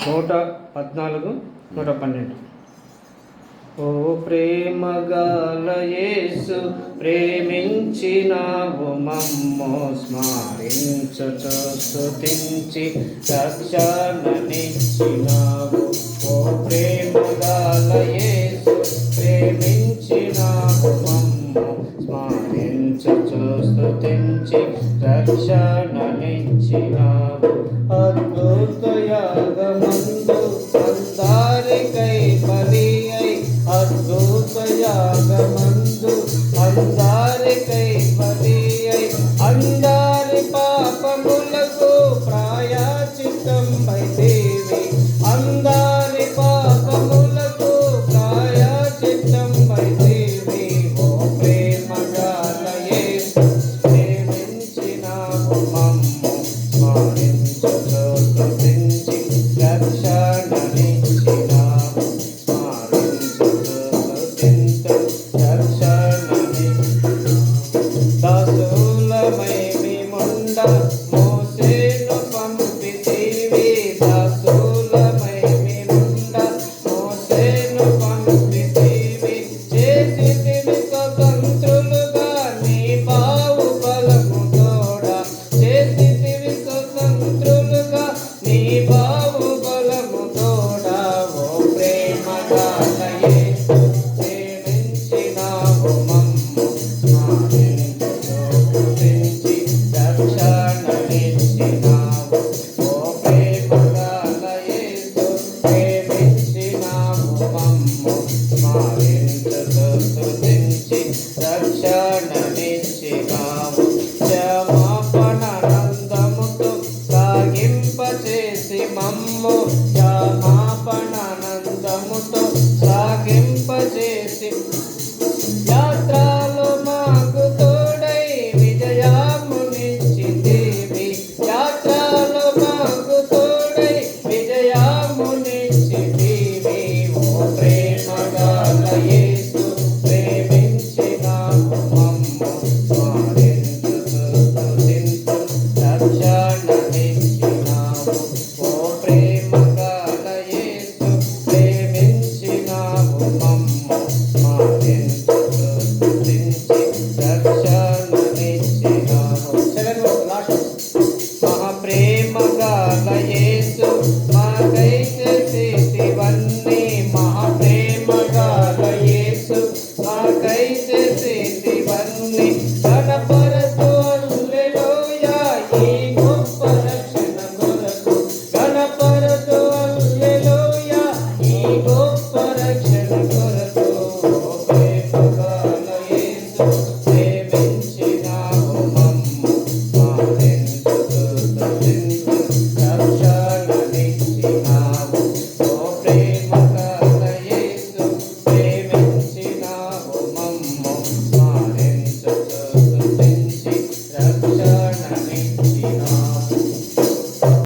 114, 112. ఓ ప్రేమగల యేసు ప్రేమించినావు మమ్ము స్మరించుచు స్తుతించి రక్షణనిచ్చినావు. ఓ ప్రేమగల యేసు ప్రేమించినావు మమ్ము స్మరించుచు స్తుతించి రక్షణనిచ్చినావు. అద్భుత యాగమందు అందరికై బలి అయి అద్భుత యాగమందు అందరికై బలి అయి అందరి పాపములకు ప్రాయశ్చిత్తమై దేవి అందరి పాపములకు ప్రాయశ్చిత్తమై దేవి. ఓ ప్రేమగల యేసు ప్రేమించినావు మమ్ము స్మరించుచు స్తుతించి రక్షణనిచ్చినావు. దాసులమై మేముండ మోసేను పంపితివి దాసులమై మేముండ మోసేను పంపితివి చేసితివి స్వతంత్రులుగా నీ బావు బలము తోడా చేసితివి స్వతంత్రులుగా నీ బావు బలము తోడా. ఓ ప్రేమగల యేసు ప్రేమించినావు మమ్ము స్మరించుచు స్తుతించి రక్షణనిచ్చినావు. ఓ ప్రేమగల యేసు ప్రేమించినావు మమ్ము స్మరించుచు స్తుతించి రక్షణనిచ్చినావు. క్షమాపణానందముతో సాగింపచేసి మమ్ము క్షమాపణానందముతో సాగింపచేసి యాత్రలో మాకు తోడై విజయమునిచ్చితివి యాత్రలో మాకు తోడై విజయమునిచ్చితివి. ఓ ప్రేమగల యేసు ప్రేమించినావు మమ్ము స్మరించుచు స్తుతించు రక్షణనిచ్చినావు. ఓ ప్రేమగల యేసు ప్రేమించినావు మమ్ము స్మరించుచు స్తుతించి రక్షణనిచ్చినావు. మహాప్రేమగల యేసు